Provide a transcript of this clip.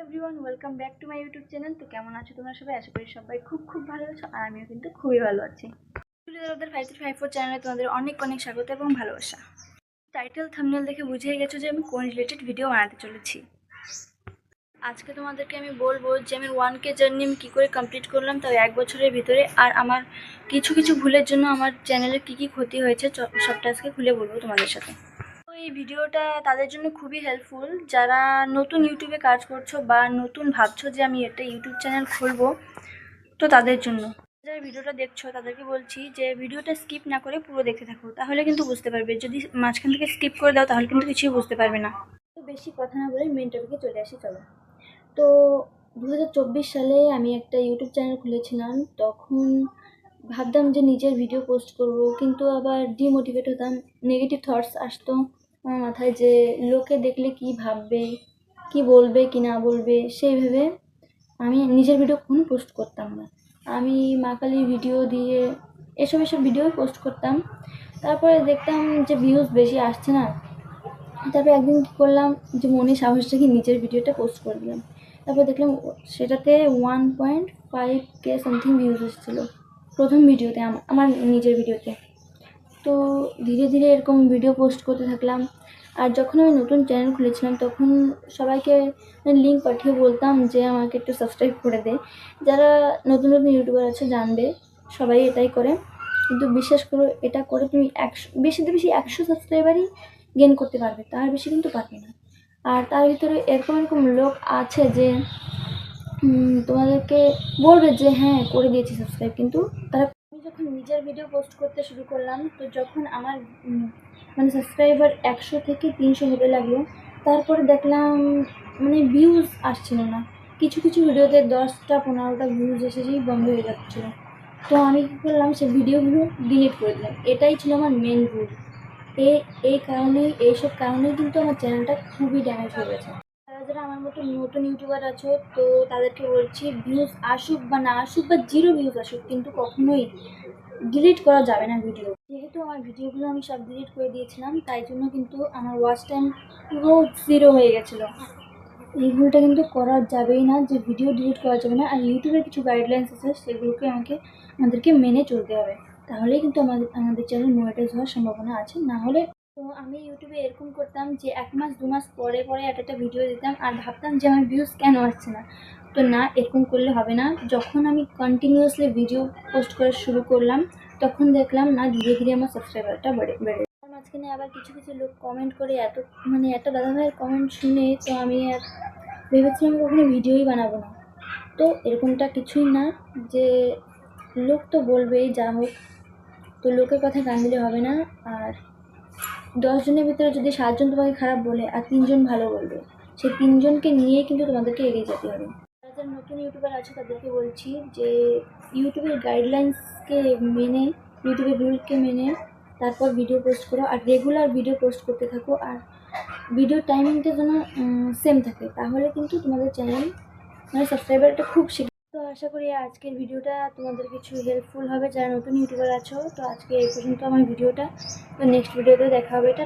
Everyone, welcome back to my YouTube channel. তো কেমন আছো তোমরা সবাই? আশা করি সবাই খুব খুব ভালো আছো, আর আমিও কিন্তু খুবই ভালো আছি। তোমাদের 5354 চ্যানেলে তোমাদের অনেক অনেক স্বাগত এবং ভালোবাসা। টাইটেল থাম্বনেল দেখে বুঝেই গেছো যে আমি কোন রিলেটেড ভিডিও বানাতে চলেছি। আজকে তোমাদেরকে আমি বলবো যে আমি 1K জার্নি আমি কী করে কমপ্লিট করলাম, তাও 1 বছরের ভিতরে, আর আমার কিছু কিছু ভুলের জন্য আমার চ্যানেলের কী কী ক্ষতি হয়েছে সবটা আজকে খুলে বলবো তোমাদের সাথে। তো এই ভিডিওটা তাদের জন্য খুবই হেল্পফুল যারা নতুন ইউটিউবে কাজ করছো বা নতুন ভাবছো যে আমি একটা ইউটিউব চ্যানেল খুলবো। তো তাদের জন্য যারা ভিডিওটা দেখছো তাদেরকে বলছি যে ভিডিওটা স্কিপ না করে পুরো দেখতে থাকো, তাহলে কিন্তু বুঝতে পারবে। যদি মাঝখান থেকে স্কিপ করে দাও তাহলে কিন্তু কিছুই বুঝতে পারবে না। তো বেশি কথা না বলে মেন টপিকে চলে আসি, চলো। তো 2024 সালে আমি একটা ইউটিউব চ্যানেল খুলেছিলাম। তখন ভাবতাম যে নিজের ভিডিও পোস্ট করব, কিন্তু আবার ডিমোটিভেট হতাম। নেগেটিভ থটস আসতো আমার মাথায় যে লোকে দেখলে কি ভাববে, কি বলবে কি না বলবে, সেই ভেবে আমি নিজের ভিডিও কখনো পোস্ট করতাম না। আমি মা কালীর ভিডিও দিয়ে এসব ভিডিও পোস্ট করতাম। তারপরে দেখতাম যে ভিউজ বেশি আসছে না। তারপরে একদিন কী করলাম, যে মনে সাহস রেখে নিজের ভিডিওটা পোস্ট করে দিলাম। তারপর দেখলাম সেটাতে 1.5K সামথিং ভিউজ এসেছিলো প্রথম ভিডিওতে, আমার নিজের ভিডিওতে। তো ধীরে ধীরে এরকম ভিডিও পোস্ট করতে থাকলাম। আর যখন আমি নতুন চ্যানেল খুলেছিলাম তখন সবাইকে লিঙ্ক পাঠিয়ে বলতাম যে আমাকে একটু সাবস্ক্রাইব করে দে। যারা নতুন নতুন ইউটিউবার আছে জানবে, সবাই এটাই করে। কিন্তু বিশ্বাস করো, এটা করে তুমি বেশিতে বেশি 100 সাবস্ক্রাইবারই গেন করতে পারবে, তার বেশি কিন্তু পারবে না। আর তার ভিতরে এরকম এরকম লোক আছে যে তোমাদেরকে বলবে যে হ্যাঁ করে দিয়েছি সাবস্ক্রাইব, কিন্তু তারা। আমি যখন নিজের ভিডিও পোস্ট করতে শুরু করলাম, তো যখন আমার মানে সাবস্ক্রাইবার 100 থেকে 300 হতে লাগলো, তারপরে দেখলাম মানে ভিউজ আসছিল না। কিছু কিছু ভিডিওতে 10টা 15টা ভিউজ এসেই বন্ধ হয়ে যাচ্ছিলো। তো আমি কী করলাম, সেই ভিডিওগুলো ডিলিট করে দিলাম। এটাই ছিল আমার মেন ভুল। এই কারণেই, এইসব কারণেই কিন্তু আমার চ্যানেলটা খুবই ড্যামেজ হয়ে গেছে। যারা আমার মতো নতুন ইউটিউবার আছো, তো তাদেরকে বলছি, ভিউজ আসুক বা না আসুক বা 0 ভিউজ আসুক, কিন্তু কখনোই ডিলিট করা যাবে না ভিডিও। যেহেতু আমার ভিডিওগুলো আমি সব ডিলিট করে দিয়েছিলাম, তাই জন্য কিন্তু আমার ওয়াচ টাইম পুরো 0 হয়ে গেছিলো। এই ভুলটা কিন্তু করা যাবেই না, যে ভিডিও ডিলিট করা যাবে না। আর ইউটিউবের কিছু গাইডলাইন্স আছে, সেগুলোকে আমাদেরকে মেনে চলতে হবে, তাহলেই কিন্তু আমাদের চ্যানেল মনিটাইজ হওয়ার সম্ভাবনা আছে। না হলে তো আমি ইউটিউবে এরকম করতাম যে 1 মাস 2 মাস পরে পরে একটা ভিডিও দিতাম, আর ভাবতাম যে আমার ভিউজ কেন আসছে না। তো না, এরকম করলে হবে না। যখন আমি কন্টিনিউয়াসলি ভিডিও পোস্ট করা শুরু করলাম, তখন দেখলাম না ধীরে ধীরে আমার সাবস্ক্রাইবারটা বেড়ে। মাঝখানে আবার কিছু কিছু লোক কমেন্ট করে এত দাদাভাইয়ের কমেন্ট শুনে তো আমি আর ভেবেছিলাম কখনো ভিডিওই বানাবো না। তো এরকমটা কিছুই না, যে লোক তো বলবেই, যা হোক। তো লোকের কথা কান দিলে হবে না। আর 10 জনের ভিতরে যদি 7 জন তোমাকে খারাপ বলে আর 3 জন ভালো বলবে, সেই 3 জনকে নিয়েই কিন্তু তোমাদেরকে এগিয়ে যেতে হবে। যারা নতুন ইউটিউবার আছে তাদেরকে বলছি যে ইউটিউবের গাইডলাইন্সকে মেনে, ইউটিউবের রুলকে মেনে তারপর ভিডিও পোস্ট করো, আর রেগুলার ভিডিও পোস্ট করতে থাকো। আর ভিডিও টাইমিংটা যেন সেম থাকে, তাহলে কিন্তু তোমাদের চ্যানেল মানে সাবস্ক্রাইবারটা খুব শীঘ্র। তো আশা করি আজকের ভিডিওটা তোমাদের কিছু হেল্পফুল হবে যারা নতুন ইউটিউবার আছো। তো আজকে এই পর্যন্ত আমার ভিডিওটা। তো নেক্সট ভিডিওতে দেখা হবে। এটা